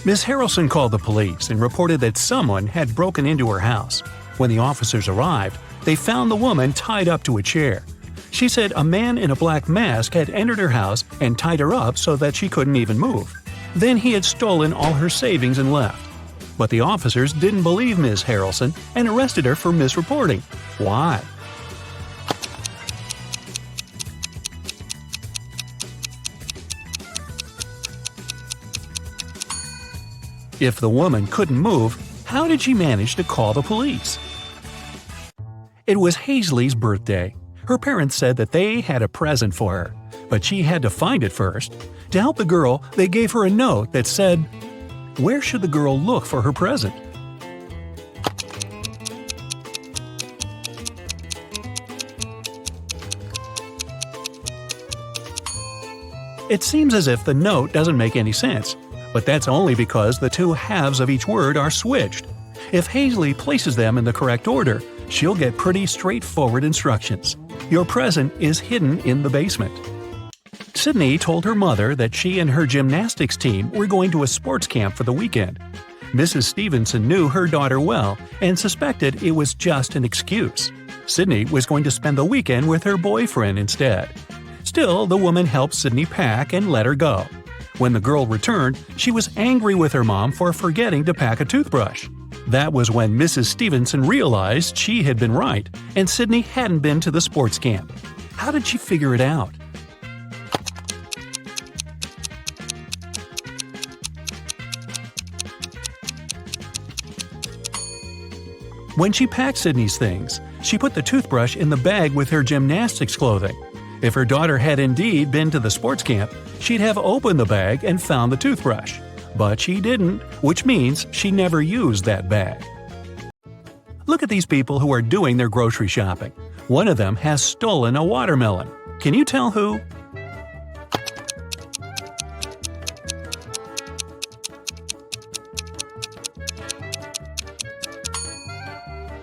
Miss Harrelson called the police and reported that someone had broken into her house. When the officers arrived, they found the woman tied up to a chair. She said a man in a black mask had entered her house and tied her up so that she couldn't even move. Then he had stolen all her savings and left. But the officers didn't believe Miss Harrelson and arrested her for misreporting. Why? If the woman couldn't move, how did she manage to call the police? It was Hazley's birthday. Her parents said that they had a present for her, but she had to find it first. To help the girl, they gave her a note that said, "Where should the girl look for her present?" It seems as if the note doesn't make any sense, but that's only because the two halves of each word are switched. If Hazley places them in the correct order, she'll get pretty straightforward instructions. Your present is hidden in the basement. Sydney told her mother that she and her gymnastics team were going to a sports camp for the weekend. Mrs. Stevenson knew her daughter well and suspected it was just an excuse. Sydney was going to spend the weekend with her boyfriend instead. Still, the woman helped Sydney pack and let her go. When the girl returned, she was angry with her mom for forgetting to pack a toothbrush. That was when Mrs. Stevenson realized she had been right, and Sydney hadn't been to the sports camp. How did she figure it out? When she packed Sydney's things, she put the toothbrush in the bag with her gymnastics clothing. If her daughter had indeed been to the sports camp, she'd have opened the bag and found the toothbrush. But she didn't, which means she never used that bag. Look at these people who are doing their grocery shopping. One of them has stolen a watermelon. Can you tell who?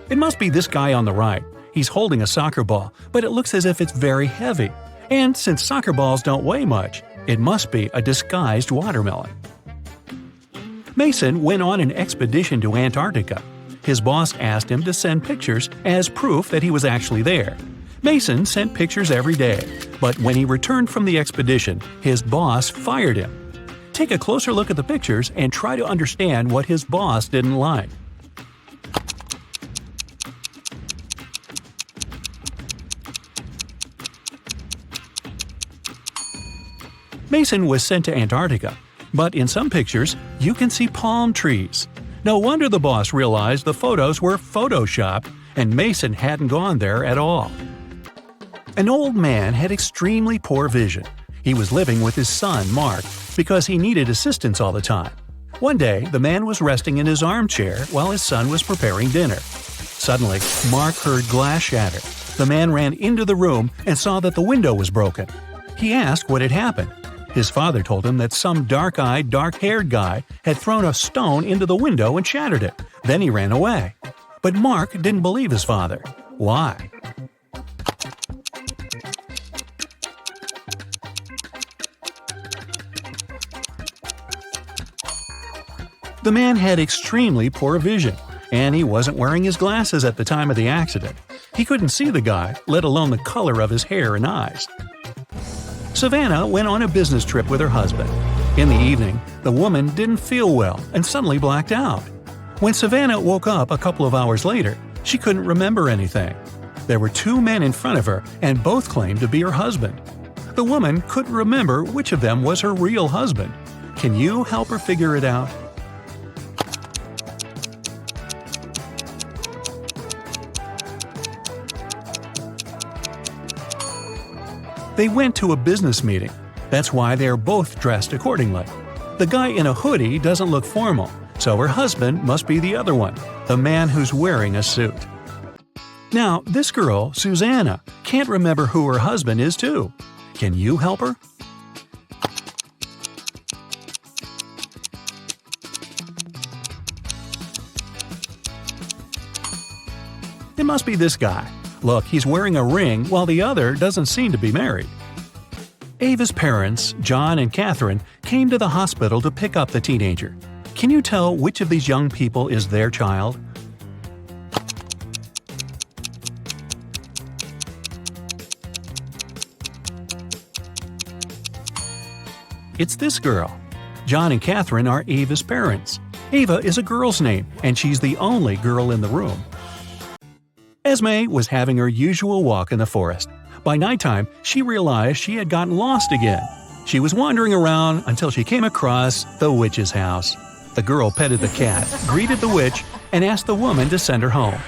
It must be this guy on the right. He's holding a soccer ball, but it looks as if it's very heavy. And since soccer balls don't weigh much, it must be a disguised watermelon. Mason went on an expedition to Antarctica. His boss asked him to send pictures as proof that he was actually there. Mason sent pictures every day, but when he returned from the expedition, his boss fired him. Take a closer look at the pictures and try to understand what his boss didn't like. Mason was sent to Antarctica, but in some pictures, you can see palm trees. No wonder the boss realized the photos were photoshopped and Mason hadn't gone there at all. An old man had extremely poor vision. He was living with his son, Mark, because he needed assistance all the time. One day, the man was resting in his armchair while his son was preparing dinner. Suddenly, Mark heard glass shatter. The man ran into the room and saw that the window was broken. He asked what had happened. His father told him that some dark-eyed, dark-haired guy had thrown a stone into the window and shattered it. Then he ran away. But Mark didn't believe his father. Why? The man had extremely poor vision, and he wasn't wearing his glasses at the time of the accident. He couldn't see the guy, let alone the color of his hair and eyes. Savannah went on a business trip with her husband. In the evening, the woman didn't feel well and suddenly blacked out. When Savannah woke up a couple of hours later, she couldn't remember anything. There were two men in front of her, and both claimed to be her husband. The woman couldn't remember which of them was her real husband. Can you help her figure it out? They went to a business meeting. That's why they are both dressed accordingly. The guy in a hoodie doesn't look formal, so her husband must be the other one, the man who's wearing a suit. Now, this girl, Susanna, can't remember who her husband is too. Can you help her? It must be this guy. Look, he's wearing a ring while the other doesn't seem to be married. Ava's parents, John and Catherine, came to the hospital to pick up the teenager. Can you tell which of these young people is their child? It's this girl. John and Catherine are Ava's parents. Ava is a girl's name, and she's the only girl in the room. Esme was having her usual walk in the forest. By nighttime, she realized she had gotten lost again. She was wandering around until she came across the witch's house. The girl petted the cat, greeted the witch, and asked the woman to send her home.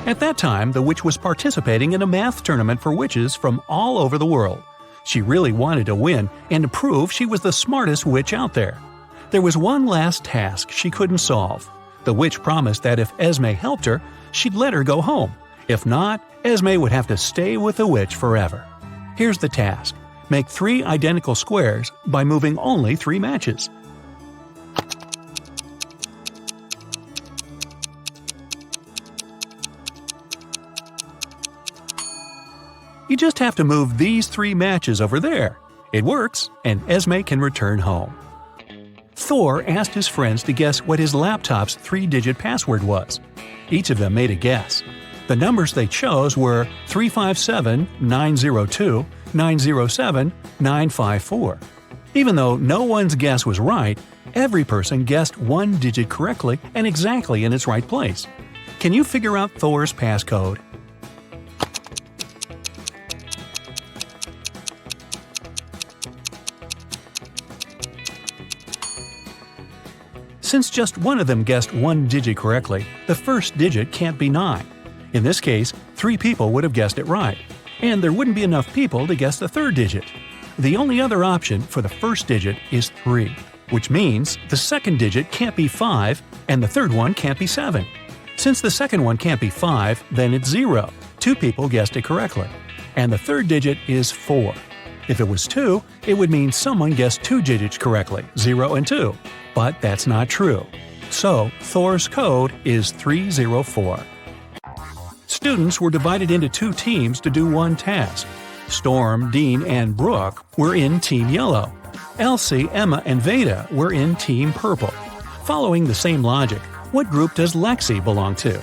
At that time, the witch was participating in a math tournament for witches from all over the world. She really wanted to win and to prove she was the smartest witch out there. There was one last task she couldn't solve. The witch promised that if Esme helped her, she'd let her go home. If not, Esme would have to stay with the witch forever. Here's the task. Make 3 identical squares by moving only 3 matches. You just have to move these 3 matches over there. It works, and Esme can return home. Thor asked his friends to guess what his laptop's 3-digit password was. Each of them made a guess. The numbers they chose were 357-902-907-954. Even though no one's guess was right, every person guessed 1 digit correctly and exactly in its right place. Can you figure out Thor's passcode? Since just one of them guessed 1 digit correctly, the first digit can't be 9. In this case, 3 people would have guessed it right, and there wouldn't be enough people to guess the third digit. The only other option for the first digit is 3, which means the second digit can't be 5 and the third one can't be 7. Since the second one can't be 5, then it's 0. 2 people guessed it correctly. And the third digit is 4. If it was 2, it would mean someone guessed 2 digits correctly, 0 and 2. But that's not true. So, Thor's code is 304. Students were divided into 2 teams to do one task. Storm, Dean, and Brooke were in Team Yellow. Elsie, Emma, and Veda were in Team Purple. Following the same logic, what group does Lexi belong to?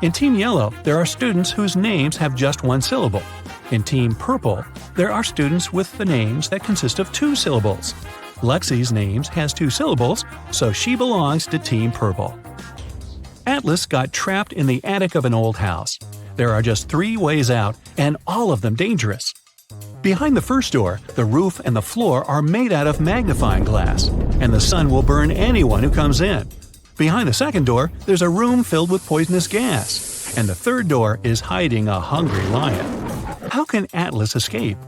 In Team Yellow, there are students whose names have just 1 syllable. In Team Purple, there are students with the names that consist of 2 syllables. Lexi's name has 2 syllables, so she belongs to Team Purple. Atlas got trapped in the attic of an old house. There are just 3 ways out, and all of them dangerous. Behind the first door, the roof and the floor are made out of magnifying glass, and the sun will burn anyone who comes in. Behind the second door, there's a room filled with poisonous gas, and the third door is hiding a hungry lion. How can Atlas escape?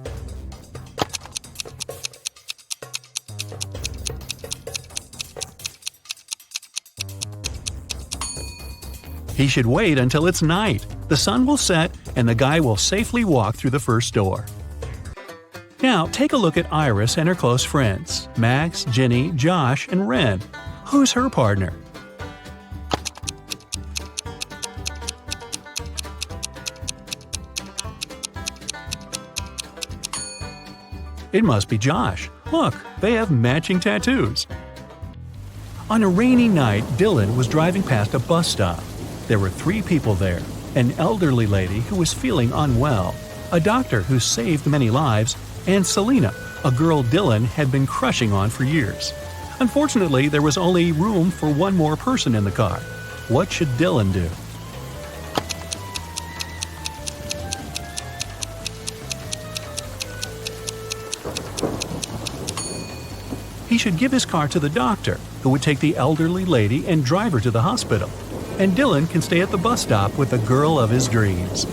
He should wait until it's night. The sun will set, and the guy will safely walk through the first door. Now, take a look at Iris and her close friends, Max, Ginny, Josh, and Ren. Who's her partner? It must be Josh. Look, they have matching tattoos. On a rainy night, Dylan was driving past a bus stop. There were 3 people there: an elderly lady who was feeling unwell, a doctor who saved many lives, and Selena, a girl Dylan had been crushing on for years. Unfortunately, there was only room for 1 more person in the car. What should Dylan do? He should give his car to the doctor, who would take the elderly lady and drive her to the hospital. And Dylan can stay at the bus stop with the girl of his dreams.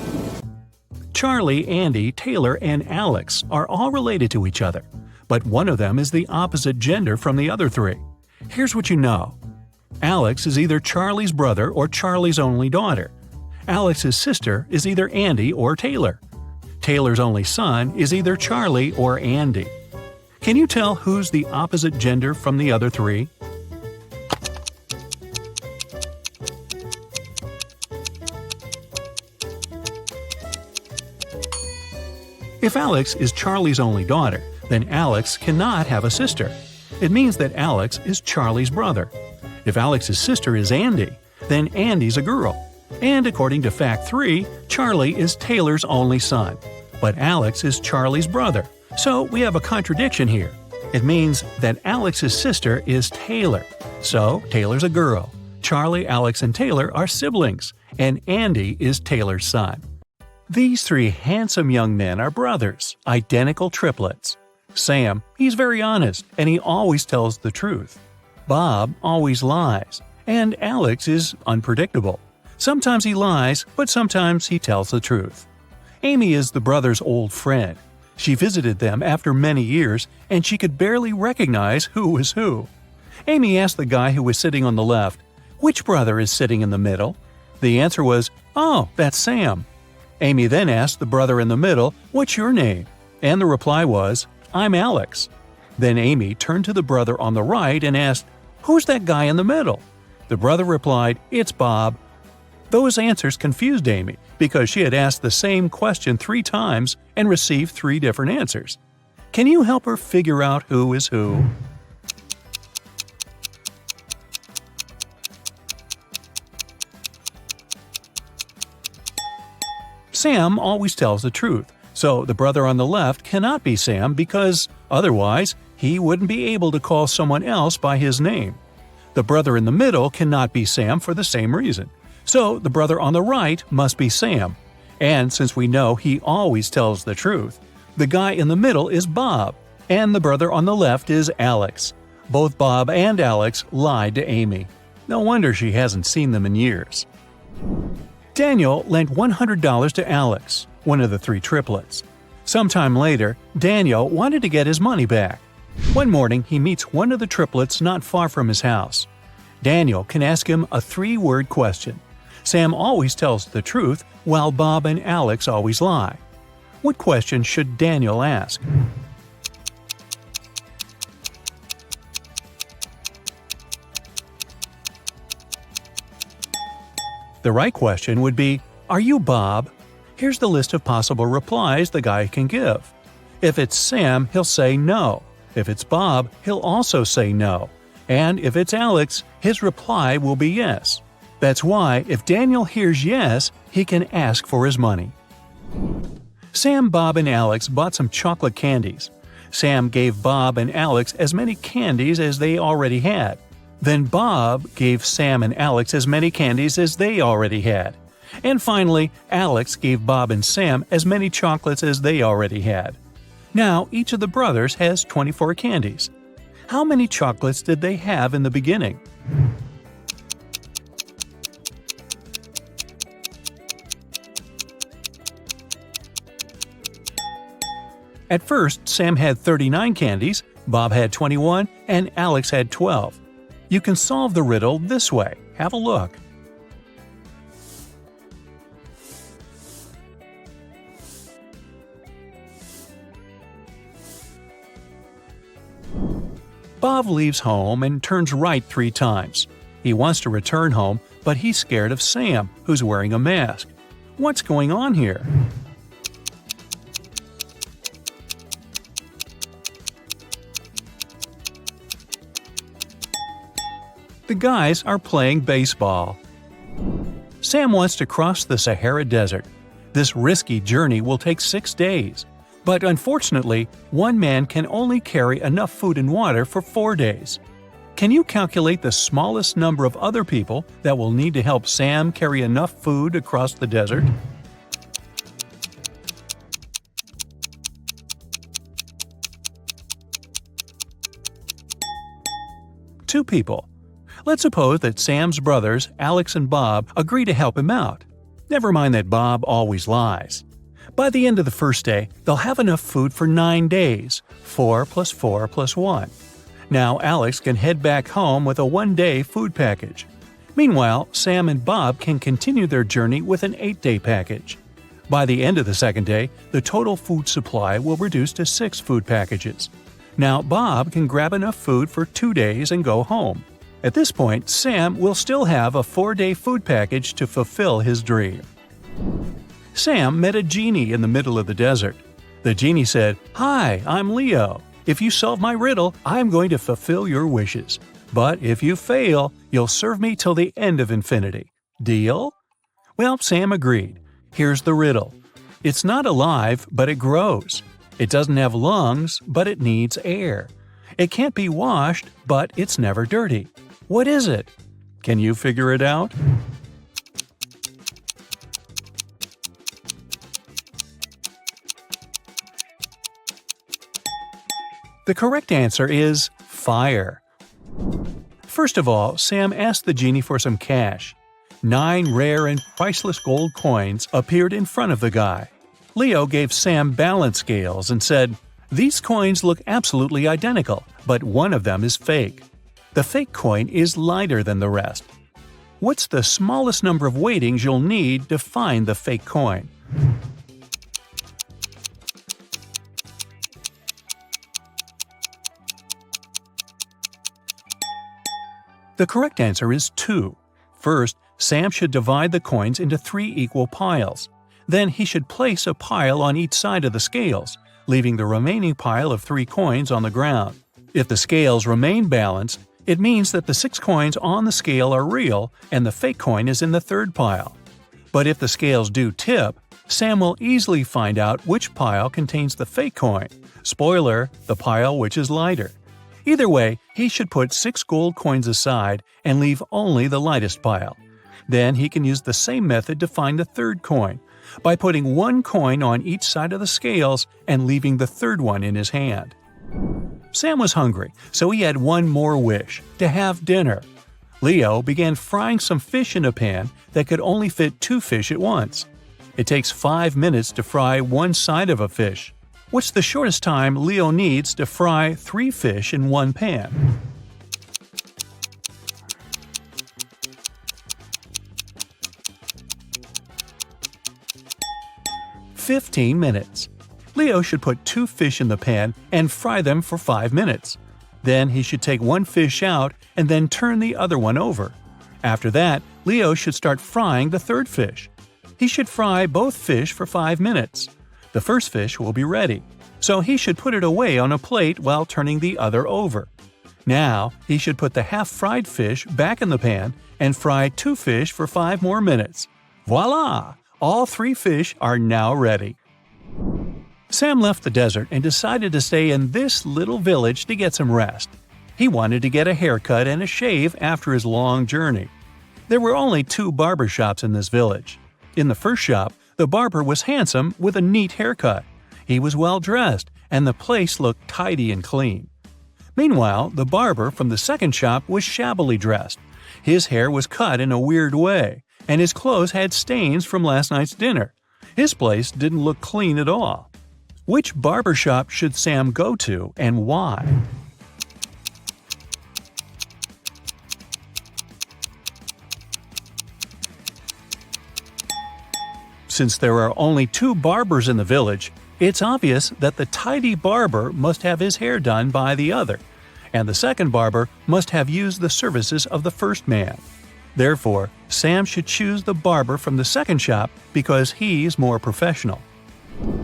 Charlie, Andy, Taylor, and Alex are all related to each other, but one of them is the opposite gender from the other 3. Here's what you know. Alex is either Charlie's brother or Charlie's only daughter. Alex's sister is either Andy or Taylor. Taylor's only son is either Charlie or Andy. Can you tell who's the opposite gender from the other 3? If Alex is Charlie's only daughter, then Alex cannot have a sister. It means that Alex is Charlie's brother. If Alex's sister is Andy, then Andy's a girl. And according to Fact 3, Charlie is Taylor's only son. But Alex is Charlie's brother. So we have a contradiction here. It means that Alex's sister is Taylor. So Taylor's a girl. Charlie, Alex, and Taylor are siblings. And Andy is Taylor's son. These three handsome young men are brothers, identical triplets. Sam, he's very honest, and he always tells the truth. Bob always lies. And Alex is unpredictable. Sometimes he lies, but sometimes he tells the truth. Amy is the brothers' old friend. She visited them after many years, and she could barely recognize who was who. Amy asked the guy who was sitting on the left, "Which brother is sitting in the middle?" The answer was, "Oh, that's Sam." Amy then asked the brother in the middle, "What's your name?" And the reply was, "I'm Alex." Then Amy turned to the brother on the right and asked, "Who's that guy in the middle?" The brother replied, "It's Bob." Those answers confused Amy because she had asked the same question 3 times and received 3 different answers. Can you help her figure out who is who? Sam always tells the truth, so the brother on the left cannot be Sam because, otherwise, he wouldn't be able to call someone else by his name. The brother in the middle cannot be Sam for the same reason. So the brother on the right must be Sam. And since we know he always tells the truth, the guy in the middle is Bob, and the brother on the left is Alex. Both Bob and Alex lied to Amy. No wonder she hasn't seen them in years. Daniel lent $100 to Alex, one of the 3 triplets. Sometime later, Daniel wanted to get his money back. One morning, he meets one of the triplets not far from his house. Daniel can ask him a 3-word question. Sam always tells the truth, while Bob and Alex always lie. What question should Daniel ask? The right question would be, "Are you Bob?" Here's the list of possible replies the guy can give. If it's Sam, he'll say no. If it's Bob, he'll also say no. And if it's Alex, his reply will be yes. That's why, if Daniel hears yes, he can ask for his money. Sam, Bob, and Alex bought some chocolate candies. Sam gave Bob and Alex as many candies as they already had. Then Bob gave Sam and Alex as many candies as they already had. And finally, Alex gave Bob and Sam as many chocolates as they already had. Now, each of the brothers has 24 candies. How many chocolates did they have in the beginning? At first, Sam had 39 candies, Bob had 21, and Alex had 12. You can solve the riddle this way. Have a look. Bob leaves home and turns right 3 times. He wants to return home, but he's scared of Sam, who's wearing a mask. What's going on here? The guys are playing baseball. Sam wants to cross the Sahara Desert. This risky journey will take 6 days. But unfortunately, one man can only carry enough food and water for 4 days. Can you calculate the smallest number of other people that will need to help Sam carry enough food across the desert? Two people. Let's suppose that Sam's brothers, Alex and Bob, agree to help him out. Never mind that Bob always lies. By the end of the first day, they'll have enough food for 9 days, 4 plus 4 plus 1. Now Alex can head back home with a 1-day food package. Meanwhile, Sam and Bob can continue their journey with an 8-day package. By the end of the second day, the total food supply will reduce to 6 food packages. Now Bob can grab enough food for 2 days and go home. At this point, Sam will still have a 4-day food package to fulfill his dream. Sam met a genie in the middle of the desert. The genie said, "Hi, I'm Leo. If you solve my riddle, I'm going to fulfill your wishes. But if you fail, you'll serve me till the end of infinity. Deal?" Well, Sam agreed. Here's the riddle. It's not alive, but it grows. It doesn't have lungs, but it needs air. It can't be washed, but it's never dirty. What is it? Can you figure it out? The correct answer is fire. First of all, Sam asked the genie for some cash. 9 rare and priceless gold coins appeared in front of the guy. Leo gave Sam balance scales and said, "These coins look absolutely identical, but one of them is fake. The fake coin is lighter than the rest. What's the smallest number of weightings you'll need to find the fake coin?" The correct answer is 2. First, Sam should divide the coins into 3 equal piles. Then he should place a pile on each side of the scales, leaving the remaining pile of 3 coins on the ground. If the scales remain balanced, it means that the 6 coins on the scale are real and the fake coin is in the third pile. But if the scales do tip, Sam will easily find out which pile contains the fake coin. Spoiler, the pile which is lighter. Either way, he should put 6 gold coins aside and leave only the lightest pile. Then he can use the same method to find the third coin, by putting 1 coin on each side of the scales and leaving the third one in his hand. Sam was hungry, so he had one more wish, to have dinner. Leo began frying some fish in a pan that could only fit 2 fish at once. It takes 5 minutes to fry one side of a fish. What's the shortest time Leo needs to fry 3 fish in one pan? "15 minutes. Leo should put 2 fish in the pan and fry them for 5 minutes. Then he should take 1 fish out and then turn the other one over. After that, Leo should start frying the third fish. He should fry both fish for 5 minutes. The first fish will be ready, so he should put it away on a plate while turning the other over. Now, he should put the half-fried fish back in the pan and fry 2 fish for 5 more minutes. Voila! All 3 fish are now ready." Sam left the desert and decided to stay in this little village to get some rest. He wanted to get a haircut and a shave after his long journey. There were only 2 barber shops in this village. In the first shop, the barber was handsome with a neat haircut. He was well dressed, and the place looked tidy and clean. Meanwhile, the barber from the second shop was shabbily dressed. His hair was cut in a weird way, and his clothes had stains from last night's dinner. His place didn't look clean at all. Which barber shop should Sam go to, and why? Since there are only 2 barbers in the village, it's obvious that the tidy barber must have his hair done by the other, and the second barber must have used the services of the first man. Therefore, Sam should choose the barber from the second shop because he's more professional.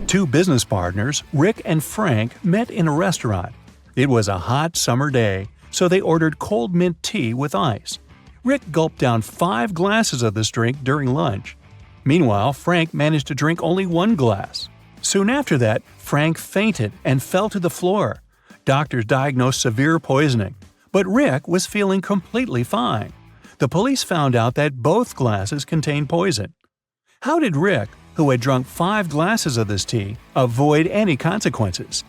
2 business partners, Rick and Frank, met in a restaurant. It was a hot summer day, so they ordered cold mint tea with ice. Rick gulped down 5 glasses of this drink during lunch. Meanwhile, Frank managed to drink only 1 glass. Soon after that, Frank fainted and fell to the floor. Doctors diagnosed severe poisoning, but Rick was feeling completely fine. The police found out that both glasses contained poison. How did Rick, who had drunk 5 glasses of this tea, avoid any consequences?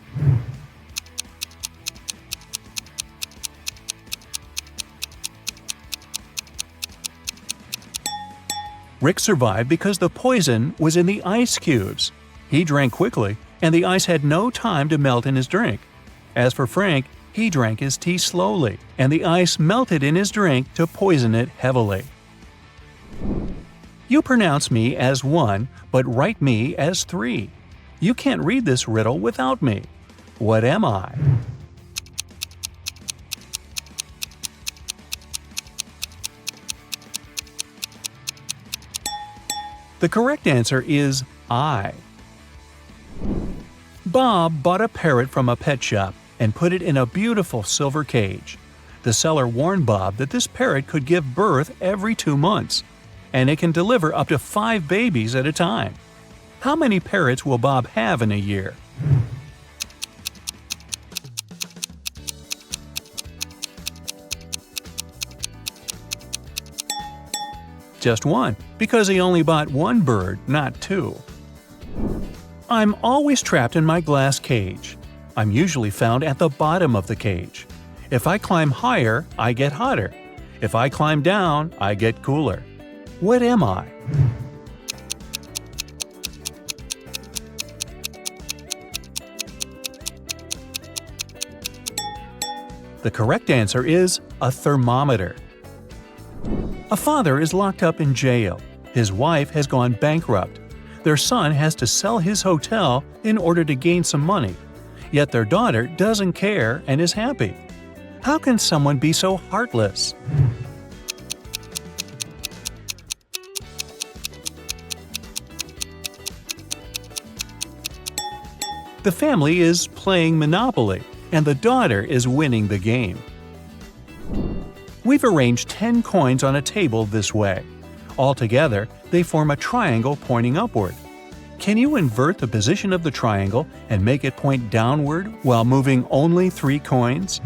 Rick survived because the poison was in the ice cubes. He drank quickly, and the ice had no time to melt in his drink. As for Frank, he drank his tea slowly, and the ice melted in his drink to poison it heavily. You pronounce me as 1, but write me as 3. You can't read this riddle without me. What am I? The correct answer is I. Bob bought a parrot from a pet shop and put it in a beautiful silver cage. The seller warned Bob that this parrot could give birth every 2 months, and it can deliver up to 5 babies at a time. How many parrots will Bob have in a year? Just one, because he only bought one bird, not 2. I'm always trapped in my glass cage. I'm usually found at the bottom of the cage. If I climb higher, I get hotter. If I climb down, I get cooler. What am I? The correct answer is a thermometer. A father is locked up in jail. His wife has gone bankrupt. Their son has to sell his hotel in order to gain some money. Yet their daughter doesn't care and is happy. How can someone be so heartless? The family is playing Monopoly, and the daughter is winning the game. We've arranged 10 coins on a table this way. Altogether, they form a triangle pointing upward. Can you invert the position of the triangle and make it point downward while moving only 3 coins?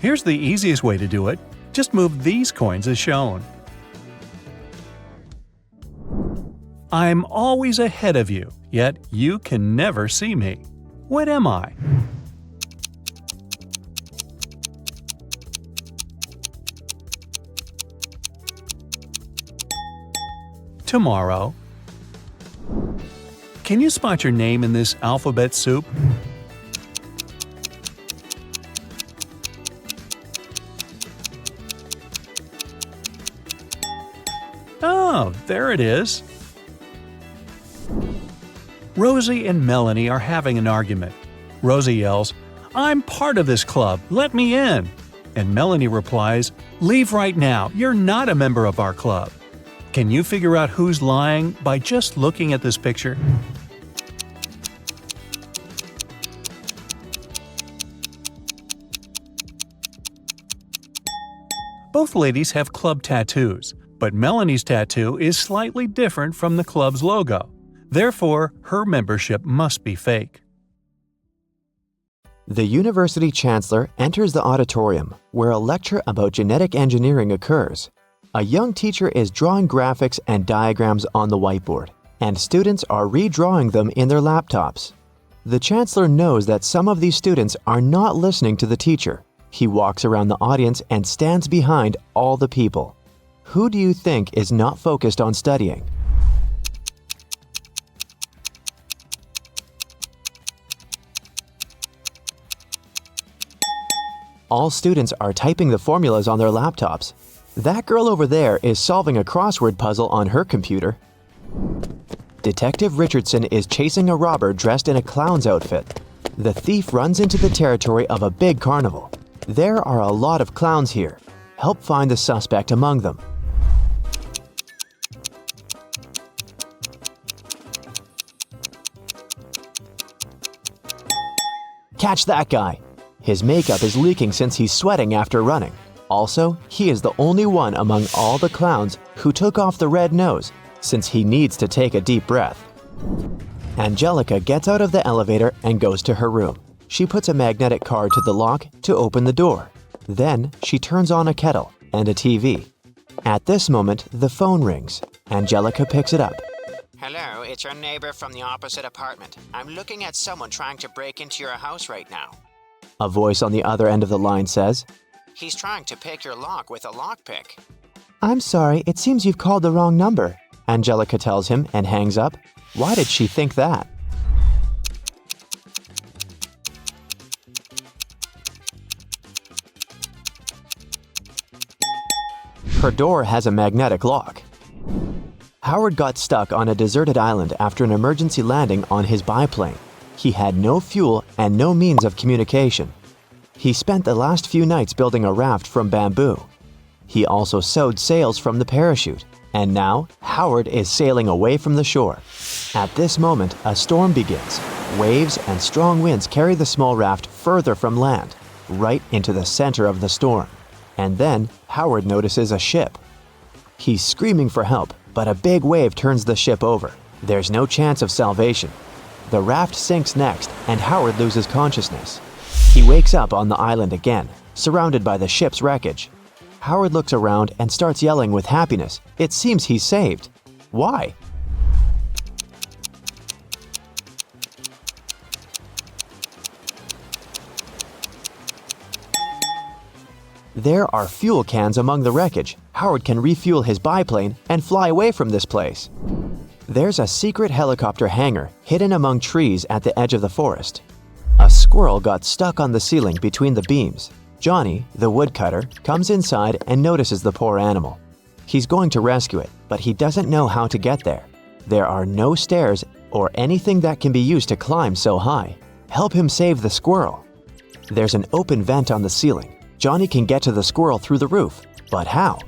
Here's the easiest way to do it. Just move these coins as shown. I'm always ahead of you, yet you can never see me. What am I? Tomorrow. Can you spot your name in this alphabet soup? Oh, there it is. Rosie and Melanie are having an argument. Rosie yells, "I'm part of this club, let me in!" And Melanie replies, "Leave right now, you're not a member of our club." Can you figure out who's lying by just looking at this picture? Both ladies have club tattoos, but Melanie's tattoo is slightly different from the club's logo. Therefore, her membership must be fake. The university chancellor enters the auditorium where a lecture about genetic engineering occurs. A young teacher is drawing graphics and diagrams on the whiteboard, and students are redrawing them in their laptops. The chancellor knows that some of these students are not listening to the teacher. He walks around the audience and stands behind all the people. Who do you think is not focused on studying? All students are typing the formulas on their laptops. That girl over there is solving a crossword puzzle on her computer. Detective Richardson is chasing a robber dressed in a clown's outfit. The thief runs into the territory of a big carnival. There are a lot of clowns here. Help find the suspect among them. Catch that guy! His makeup is leaking since he's sweating after running. Also, he is the only one among all the clowns who took off the red nose, since he needs to take a deep breath. Angelica gets out of the elevator and goes to her room. She puts a magnetic card to the lock to open the door. Then, she turns on a kettle and a TV. At this moment, the phone rings. Angelica picks it up. Hello, it's your neighbor from the opposite apartment. I'm looking at someone trying to break into your house right now. A voice on the other end of the line says, He's trying to pick your lock with a lockpick. "I'm sorry, it seems you've called the wrong number," Angelica tells him and hangs up. Why did she think that? Her door has a magnetic lock. Howard got stuck on a deserted island after an emergency landing on his biplane. He had no fuel and no means of communication. He spent the last few nights building a raft from bamboo. He also sewed sails from the parachute, and now Howard is sailing away from the shore. At this moment, a storm begins. Waves and strong winds carry the small raft further from land, right into the center of the storm. And then Howard notices a ship. He's screaming for help, but a big wave turns the ship over. There's no chance of salvation. The raft sinks next, and Howard loses consciousness. He wakes up on the island again, surrounded by the ship's wreckage. Howard looks around and starts yelling with happiness. It seems he's saved. Why? There are fuel cans among the wreckage. Howard can refuel his biplane and fly away from this place. There's a secret helicopter hangar hidden among trees at the edge of the forest. A squirrel got stuck on the ceiling between the beams. Johnny, the woodcutter, comes inside and notices the poor animal. He's going to rescue it, but he doesn't know how to get there. There are no stairs or anything that can be used to climb so high. Help him save the squirrel. There's an open vent on the ceiling. Johnny can get to the squirrel through the roof, but how?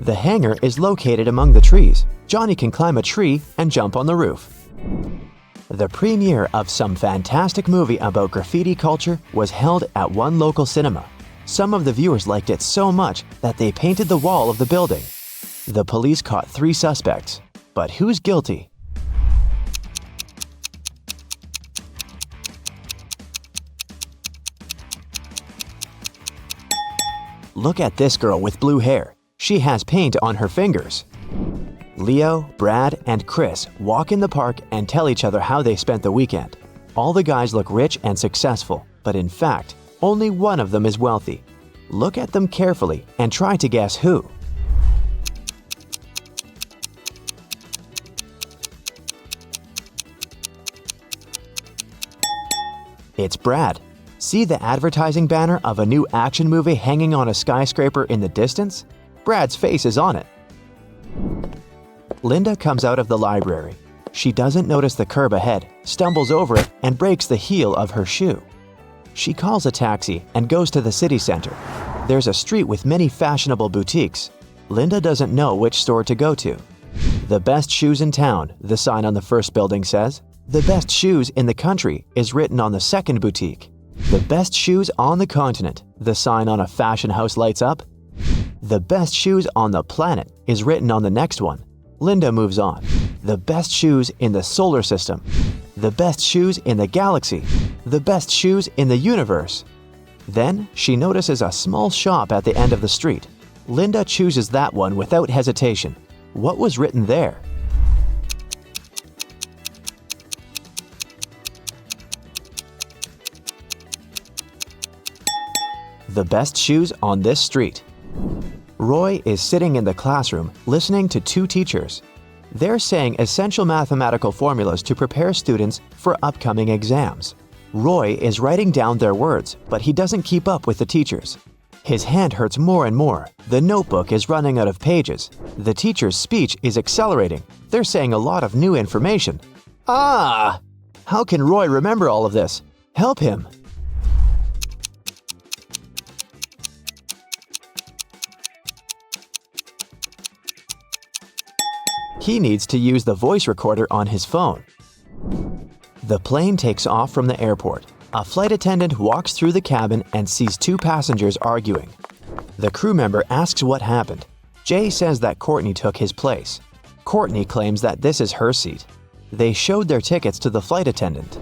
The hangar is located among the trees. Johnny can climb a tree and jump on the roof. The premiere of some fantastic movie about graffiti culture was held at one local cinema. Some of the viewers liked it so much that they painted the wall of the building. The police caught 3 suspects. But who's guilty? Look at this girl with blue hair. She has paint on her fingers. Leo, Brad, and Chris walk in the park and tell each other how they spent the weekend. All the guys look rich and successful, but in fact, only one of them is wealthy. Look at them carefully and try to guess who. It's Brad. See the advertising banner of a new action movie hanging on a skyscraper in the distance? Brad's face is on it. Linda comes out of the library. She doesn't notice the curb ahead, stumbles over it, and breaks the heel of her shoe. She calls a taxi and goes to the city center. There's a street with many fashionable boutiques. Linda doesn't know which store to go to. The best shoes in town, the sign on the first building says. The best shoes in the country is written on the second boutique. The best shoes on the continent, the sign on a fashion house lights up. The best shoes on the planet is written on the next one. Linda moves on. The best shoes in the solar system. The best shoes in the galaxy. The best shoes in the universe. Then she notices a small shop at the end of the street. Linda chooses that one without hesitation. What was written there? The best shoes on this street. Roy is sitting in the classroom listening to 2 teachers. They're saying essential mathematical formulas to prepare students for upcoming exams. Roy is writing down their words, but he doesn't keep up with the teachers. His hand hurts more and more. The notebook is running out of pages. The teacher's speech is accelerating. They're saying a lot of new information. Ah! How can Roy remember all of this? Help him! He needs to use the voice recorder on his phone. The plane takes off from the airport. A flight attendant walks through the cabin and sees 2 passengers arguing. The crew member asks what happened. Jay says that Courtney took his place. Courtney claims that this is her seat. They showed their tickets to the flight attendant.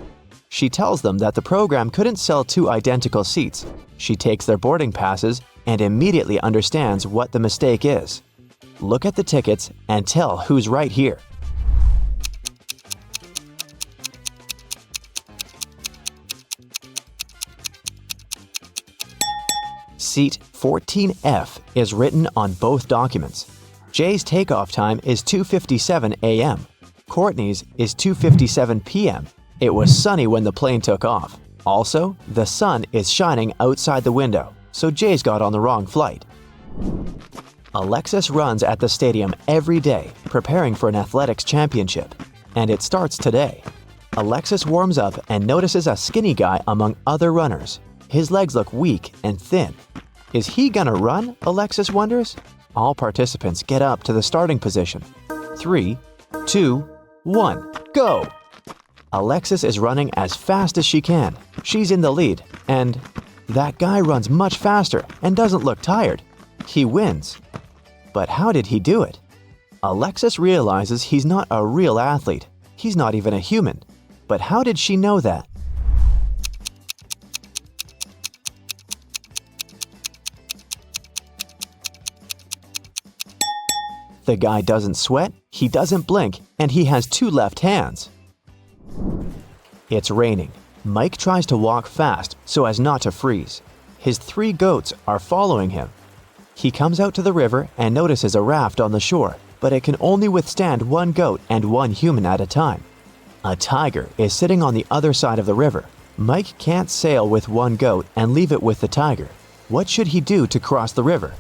She tells them that the program couldn't sell 2 identical seats. She takes their boarding passes and immediately understands what the mistake is. Look at the tickets and tell who's right here. Seat 14F is written on both documents. Jay's takeoff time is 2:57 a.m. Courtney's is 2:57 p.m. It was sunny when the plane took off. Also, the sun is shining outside the window, so Jay's got on the wrong flight. Alexis runs at the stadium every day, preparing for an athletics championship. And it starts today. Alexis warms up and notices a skinny guy among other runners. His legs look weak and thin. Is he gonna run? Alexis wonders. All participants get up to the starting position. 3, 2, 1, go! Alexis is running as fast as she can. She's in the lead, and that guy runs much faster and doesn't look tired. He wins. But how did he do it? Alexis realizes he's not a real athlete. He's not even a human. But how did she know that? The guy doesn't sweat, he doesn't blink, and he has 2 left hands. It's raining. Mike tries to walk fast so as not to freeze. His 3 goats are following him. He comes out to the river and notices a raft on the shore, but it can only withstand 1 goat and 1 human at a time. A tiger is sitting on the other side of the river. Mike can't sail with 1 goat and leave it with the tiger. What should he do to cross the river?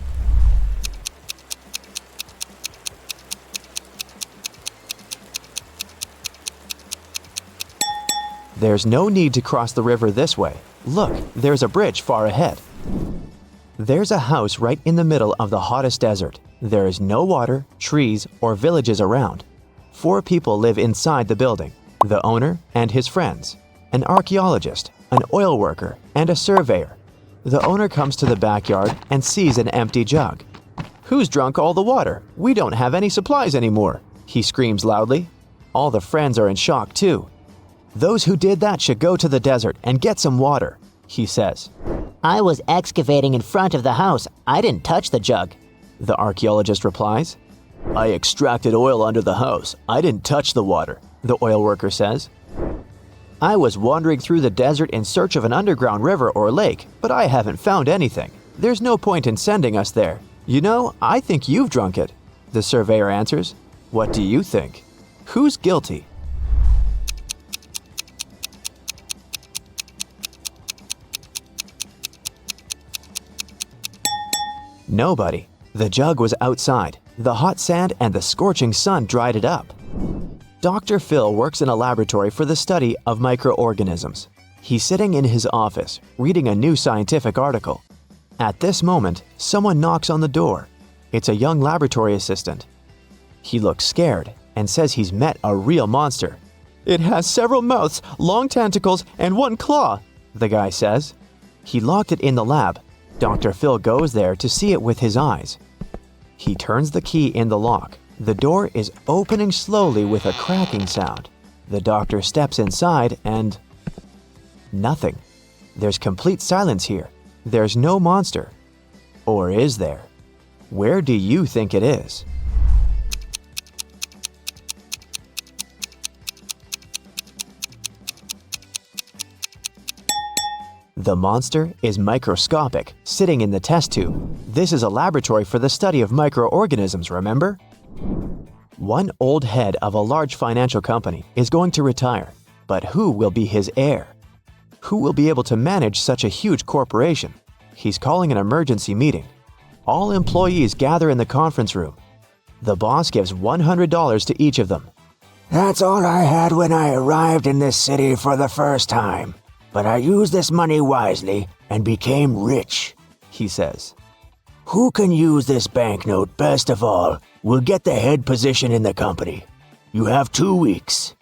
There's no need to cross the river this way. Look, there's a bridge far ahead. There's a house right in the middle of the hottest desert. There is no water, trees, or villages around. 4 people live inside the building: the owner and his friends, an archaeologist, an oil worker, and a surveyor. The owner comes to the backyard and sees an empty jug. "Who's drunk all the water? We don't have any supplies anymore," he screams loudly. All the friends are in shock too. "Those who did that should go to the desert and get some water," he says. "I was excavating in front of the house. I didn't touch the jug," the archaeologist replies. "I extracted oil under the house. I didn't touch the water," the oil worker says. "I was wandering through the desert in search of an underground river or lake, but I haven't found anything. There's no point in sending us there. You know, I think you've drunk it," the surveyor answers. "What do you think? Who's guilty?" Nobody. The jug was outside. The hot sand and the scorching sun dried it up. Dr. Phil works in a laboratory for the study of microorganisms. He's sitting in his office, reading a new scientific article. At this moment, someone knocks on the door. It's a young laboratory assistant. He looks scared and says he's met a real monster. "It has several mouths, long tentacles, and 1 claw," the guy says. He locked it in the lab. Dr. Phil goes there to see it with his eyes. He turns the key in the lock. The door is opening slowly with a cracking sound. The doctor steps inside and... nothing. There's complete silence here. There's no monster. Or is there? Where do you think it is? The monster is microscopic, sitting in the test tube. This is a laboratory for the study of microorganisms, remember? One old head of a large financial company is going to retire, but who will be his heir? Who will be able to manage such a huge corporation? He's calling an emergency meeting. All employees gather in the conference room. The boss gives $100 to each of them. "That's all I had when I arrived in this city for the first time. But I used this money wisely and became rich," he says. "Who can use this banknote best of all will get the head position in the company. You have 2 weeks."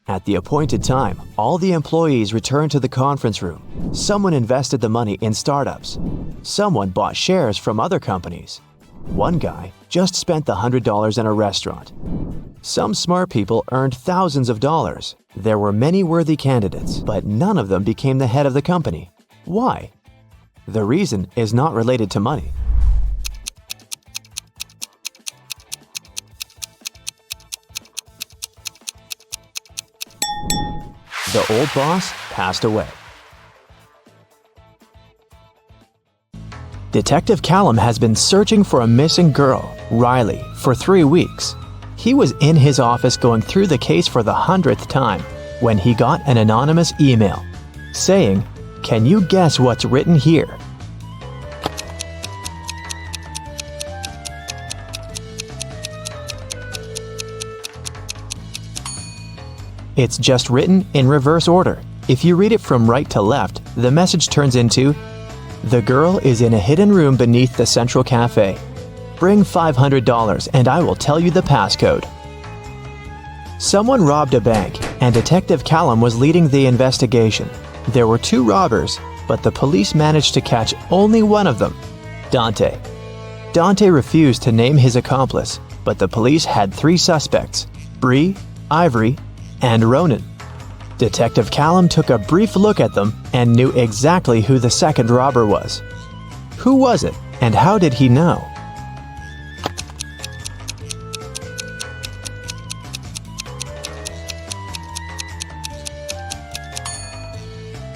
At the appointed time, all the employees return to the conference room. Someone invested the money in startups. Someone bought shares from other companies. One guy just spent the $100 in a restaurant. Some smart people earned thousands of dollars. There were many worthy candidates, but none of them became the head of the company. Why? The reason is not related to money. The old boss passed away. Detective Callum has been searching for a missing girl, Riley, for 3 weeks. He was in his office going through the case for the 100th time when he got an anonymous email saying, "Can you guess what's written here?" It's just written in reverse order. If you read it from right to left, the message turns into, "The girl is in a hidden room beneath the Central Cafe. Bring $500 and I will tell you the passcode." Someone robbed a bank, and Detective Callum was leading the investigation. There were 2 robbers, but the police managed to catch only one of them, Dante. Dante refused to name his accomplice, but the police had 3 suspects, Bree, Ivory, and Ronan. Detective Callum took a brief look at them and knew exactly who the second robber was. Who was it, and how did he know?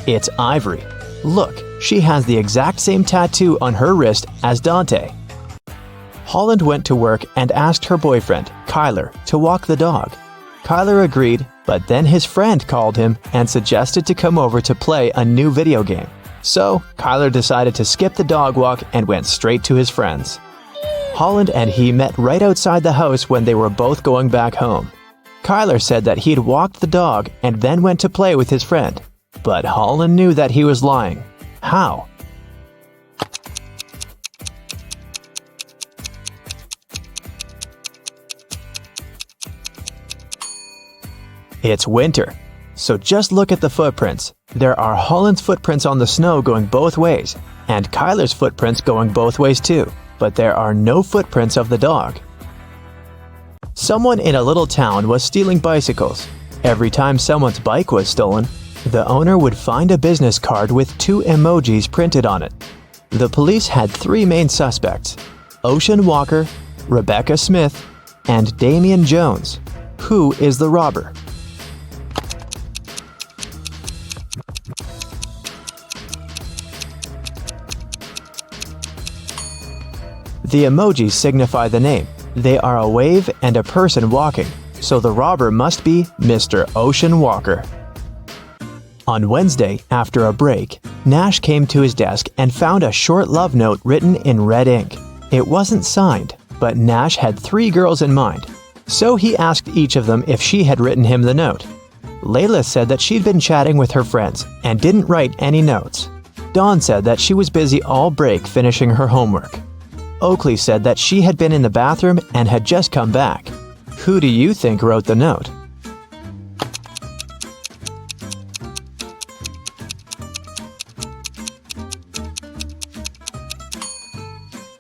It's Ivory. Look, she has the exact same tattoo on her wrist as Dante. Holland went to work and asked her boyfriend, Kyler, to walk the dog. Kyler agreed, but then his friend called him and suggested to come over to play a new video game. So, Kyler decided to skip the dog walk and went straight to his friends. Holland and he met right outside the house when they were both going back home. Kyler said that he'd walked the dog and then went to play with his friend. But Holland knew that he was lying. How? It's winter, so just look at the footprints. There are Holland's footprints on the snow going both ways, and Kyler's footprints going both ways too, but there are no footprints of the dog. Someone in a little town was stealing bicycles. Every time someone's bike was stolen, the owner would find a business card with 2 emojis printed on it. The police had 3 main suspects, Ocean Walker, Rebecca Smith, and Damian Jones. Who is the robber? The emojis signify the name. They are a wave and a person walking, so the robber must be Mr. Ocean Walker. On Wednesday, after a break, Nash came to his desk and found a short love note written in red ink. It wasn't signed, but Nash had 3 girls in mind, so he asked each of them if she had written him the note. Layla said that she'd been chatting with her friends and didn't write any notes. Dawn said that she was busy all break finishing her homework. Oakley said that she had been in the bathroom and had just come back. Who do you think wrote the note?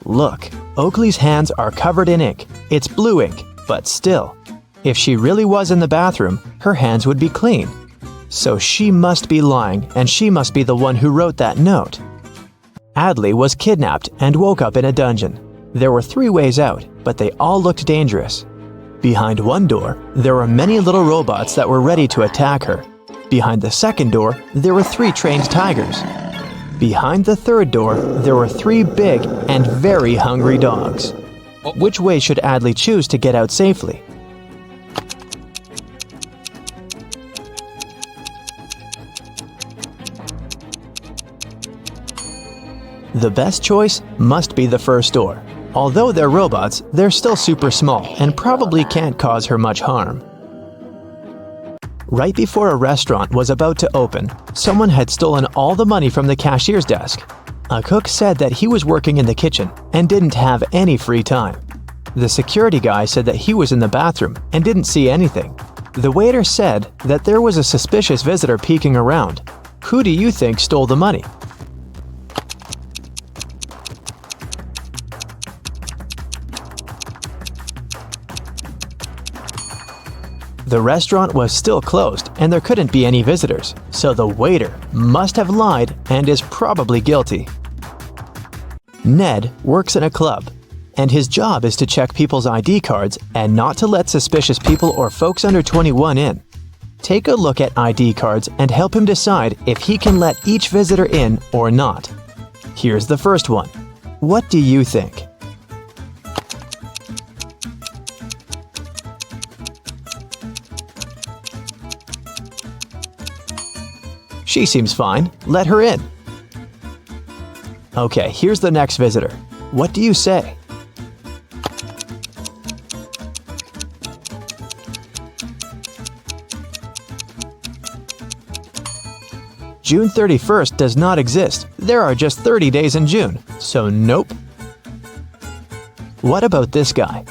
Look, Oakley's hands are covered in ink. It's blue ink, but still. If she really was in the bathroom, her hands would be clean. So she must be lying, and she must be the one who wrote that note. Adley was kidnapped and woke up in a dungeon. There were 3 ways out, but they all looked dangerous. Behind one door, there were many little robots that were ready to attack her. Behind the second door, there were 3 trained tigers. Behind the third door, there were 3 big and very hungry dogs. Which way should Adley choose to get out safely? The best choice must be the first door. Although they're robots, they're still super small and probably can't cause her much harm. Right before a restaurant was about to open, someone had stolen all the money from the cashier's desk. A cook said that he was working in the kitchen and didn't have any free time. The security guy said that he was in the bathroom and didn't see anything. The waiter said that there was a suspicious visitor peeking around. Who do you think stole the money? The restaurant was still closed and there couldn't be any visitors, so the waiter must have lied and is probably guilty. Ned works in a club, and his job is to check people's ID cards and not to let suspicious people or folks under 21 in. Take a look at ID cards and help him decide if he can let each visitor in or not. Here's the first one. What do you think? She seems fine. Let her in. Okay, here's the next visitor. What do you say? June 31st does not exist. There are just 30 days in June, so nope. What about this guy?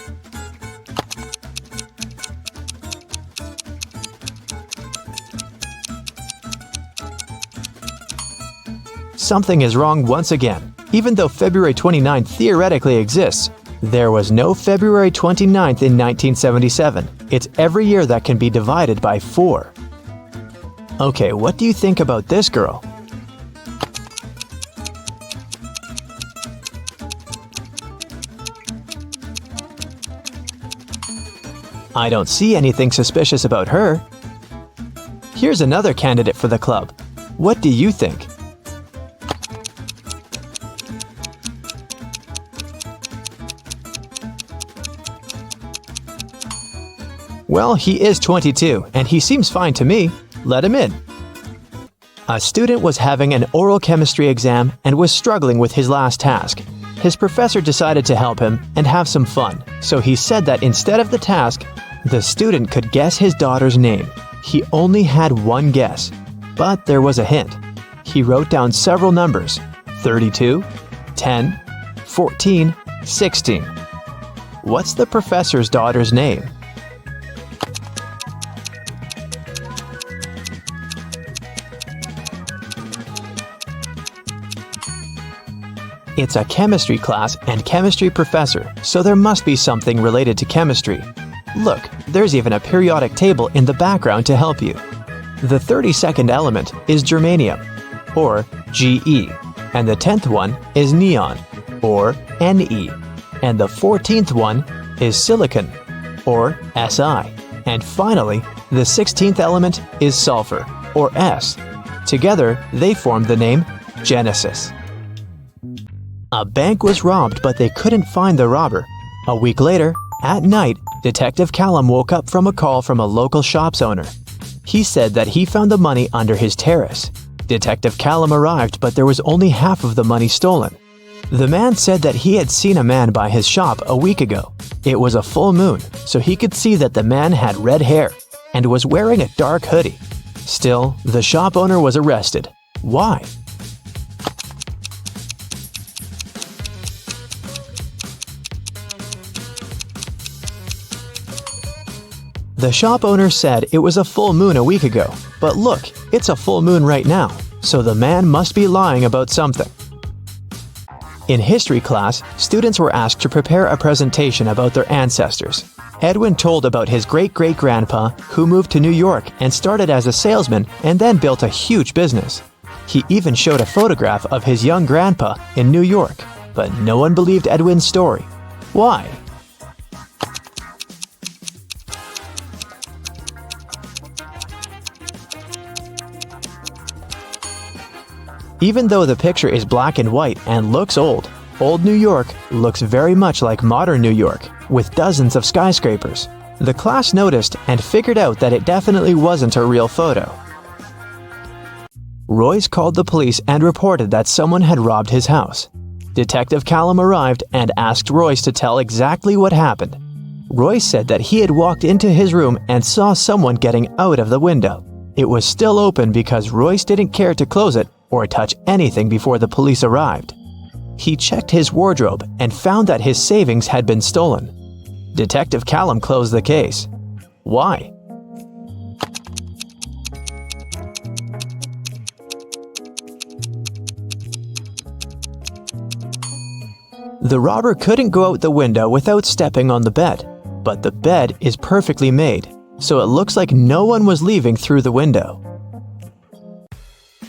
Something is wrong once again. Even though February 29th theoretically exists, there was no February 29th in 1977. It's every year that can be divided by 4. Okay, what do you think about this girl? I don't see anything suspicious about her. Here's another candidate for the club. What do you think? Well, he is 22, and he seems fine to me. Let him in. A student was having an oral chemistry exam and was struggling with his last task. His professor decided to help him and have some fun, so he said that instead of the task, the student could guess his daughter's name. He only had one guess, but there was a hint. He wrote down several numbers: 32, 10, 14, 16. What's the professor's daughter's name? It's a chemistry class and chemistry professor, so there must be something related to chemistry. Look, there's even a periodic table in the background to help you. The 32nd element is germanium, or Ge, and the 10th one is neon, or Ne, and the 14th one is silicon, or Si, and finally, the 16th element is sulfur, or S. Together, they form the name Genesis. A bank was robbed, but they couldn't find the robber. A week later, at night, Detective Callum woke up from a call from a local shop's owner. He said that he found the money under his terrace. Detective Callum arrived, but there was only half of the money stolen. The man said that he had seen a man by his shop a week ago. It was a full moon, so he could see that the man had red hair and was wearing a dark hoodie. Still, the shop owner was arrested. Why? The shop owner said it was a full moon a week ago, but look, it's a full moon right now, so the man must be lying about something. In history class, students were asked to prepare a presentation about their ancestors. Edwin told about his great-great-grandpa who moved to New York and started as a salesman and then built a huge business. He even showed a photograph of his young grandpa in New York, but no one believed Edwin's story. Why? Even though the picture is black and white and looks old, old New York looks very much like modern New York, with dozens of skyscrapers. The class noticed and figured out that it definitely wasn't a real photo. Royce called the police and reported that someone had robbed his house. Detective Callum arrived and asked Royce to tell exactly what happened. Royce said that he had walked into his room and saw someone getting out of the window. It was still open because Royce didn't care to close it or touch anything before the police arrived. He checked his wardrobe and found that his savings had been stolen. Detective Callum closed the case. Why? The robber couldn't go out the window without stepping on the bed, but the bed is perfectly made, so it looks like no one was leaving through the window.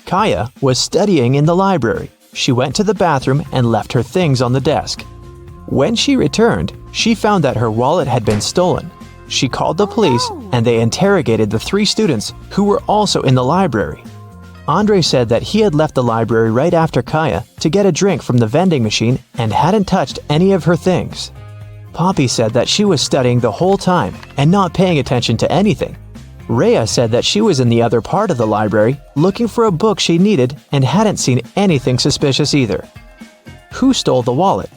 Kaya was studying in the library. She went to the bathroom and left her things on the desk. When she returned, she found that her wallet had been stolen. She called the police and they interrogated the 3 students who were also in the library. Andre said that he had left the library right after Kaya to get a drink from the vending machine and hadn't touched any of her things. Poppy said that she was studying the whole time and not paying attention to anything. Rhea said that she was in the other part of the library looking for a book she needed and hadn't seen anything suspicious either. Who stole the wallet?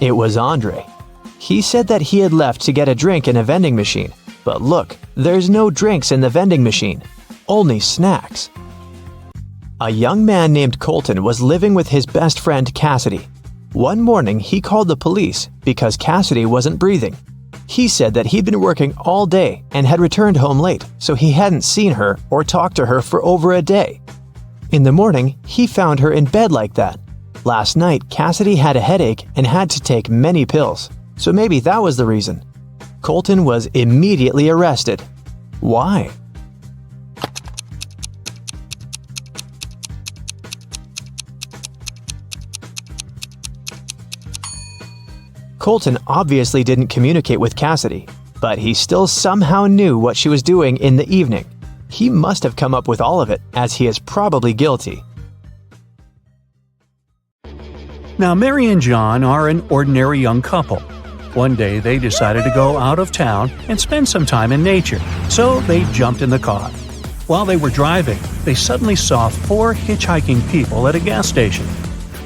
It was Andre. He said that he had left to get a drink in a vending machine, but look, there's no drinks in the vending machine, only snacks. A young man named Colton was living with his best friend Cassidy. One morning, he called the police because Cassidy wasn't breathing. He said that he'd been working all day and had returned home late, so he hadn't seen her or talked to her for over a day. In the morning, he found her in bed like that. Last night, Cassidy had a headache and had to take many pills, so maybe that was the reason. Colton was immediately arrested. Why? Colton obviously didn't communicate with Cassidy, but he still somehow knew what she was doing in the evening. He must have come up with all of it, as he is probably guilty. Now, Mary and John are an ordinary young couple. One day they decided to go out of town and spend some time in nature, so they jumped in the car. While they were driving, they suddenly saw 4 hitchhiking people at a gas station.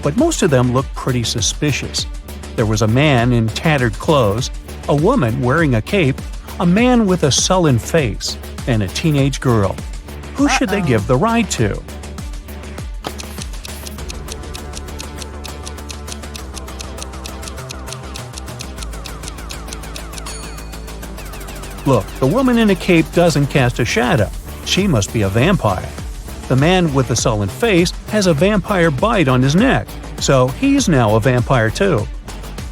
But most of them looked pretty suspicious. There was a man in tattered clothes, a woman wearing a cape, a man with a sullen face, and a teenage girl. Who should they give the ride to? Look, the woman in a cape doesn't cast a shadow. She must be a vampire. The man with the sullen face has a vampire bite on his neck, so he's now a vampire too.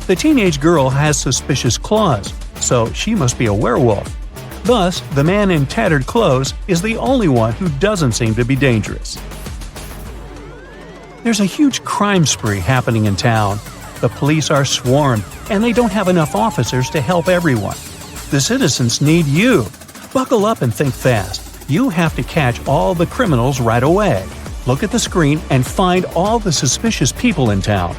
The teenage girl has suspicious claws, so she must be a werewolf. Thus, the man in tattered clothes is the only one who doesn't seem to be dangerous. There's a huge crime spree happening in town. The police are swarmed, and they don't have enough officers to help everyone. The citizens need you. Buckle up and think fast. You have to catch all the criminals right away. Look at the screen and find all the suspicious people in town.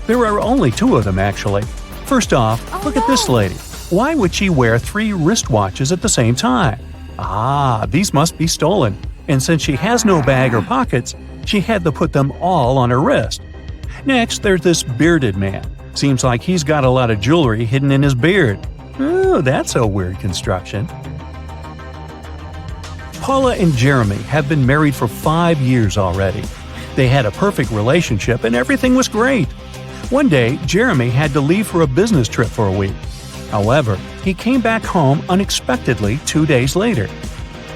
There are only 2 of them, actually. First off, look at this lady. Why would she wear 3 wristwatches at the same time? These must be stolen. And since she has no bag or pockets, she had to put them all on her wrist. Next, there's this bearded man. Seems like he's got a lot of jewelry hidden in his beard. Oh, that's a weird construction. Paula and Jeremy have been married for 5 years already. They had a perfect relationship and everything was great. One day, Jeremy had to leave for a business trip for a week. However, he came back home unexpectedly 2 days later.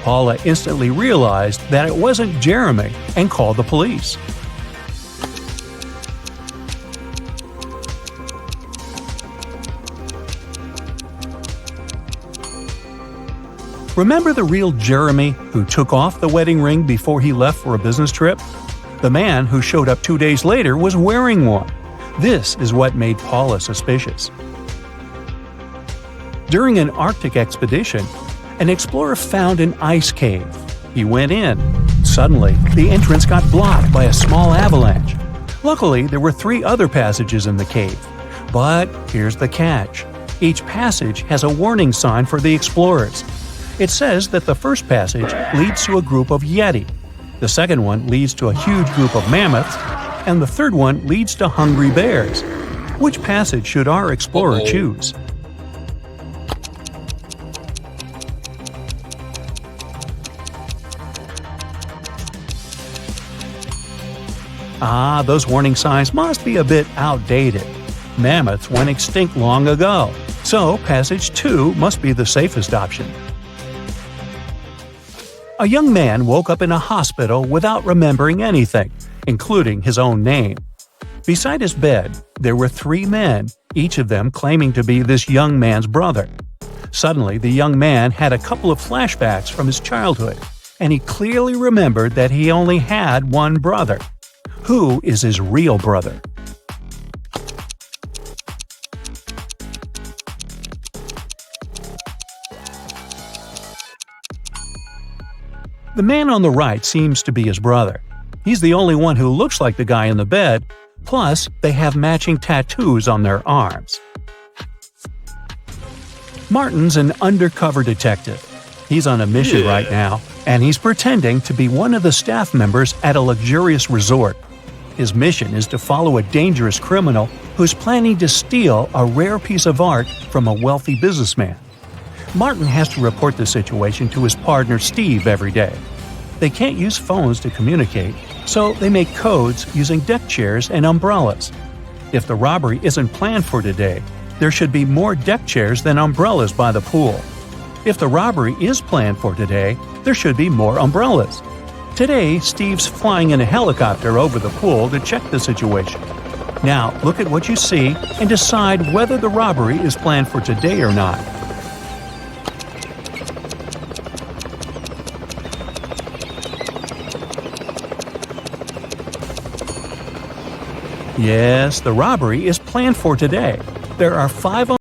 Paula instantly realized that it wasn't Jeremy and called the police. Remember the real Jeremy who took off the wedding ring before he left for a business trip? The man who showed up 2 days later was wearing one. This is what made Paula suspicious. During an Arctic expedition, an explorer found an ice cave. He went in. Suddenly, the entrance got blocked by a small avalanche. Luckily, there were 3 other passages in the cave. But here's the catch. Each passage has a warning sign for the explorers. It says that the first passage leads to a group of Yeti, the second one leads to a huge group of mammoths, and the third one leads to hungry bears. Which passage should our explorer choose? Those warning signs must be a bit outdated. Mammoths went extinct long ago, so passage 2 must be the safest option. A young man woke up in a hospital without remembering anything, including his own name. Beside his bed, there were 3 men, each of them claiming to be this young man's brother. Suddenly, the young man had a couple of flashbacks from his childhood, and he clearly remembered that he only had one brother. Who is his real brother? The man on the right seems to be his brother. He's the only one who looks like the guy in the bed, plus they have matching tattoos on their arms. Martin's an undercover detective. He's on a mission right now, and he's pretending to be one of the staff members at a luxurious resort. His mission is to follow a dangerous criminal who's planning to steal a rare piece of art from a wealthy businessman. Martin has to report the situation to his partner Steve every day. They can't use phones to communicate, so they make codes using deck chairs and umbrellas. If the robbery isn't planned for today, there should be more deck chairs than umbrellas by the pool. If the robbery is planned for today, there should be more umbrellas. Today, Steve's flying in a helicopter over the pool to check the situation. Now, look at what you see and decide whether the robbery is planned for today or not. Yes, the robbery is planned for today. There are 5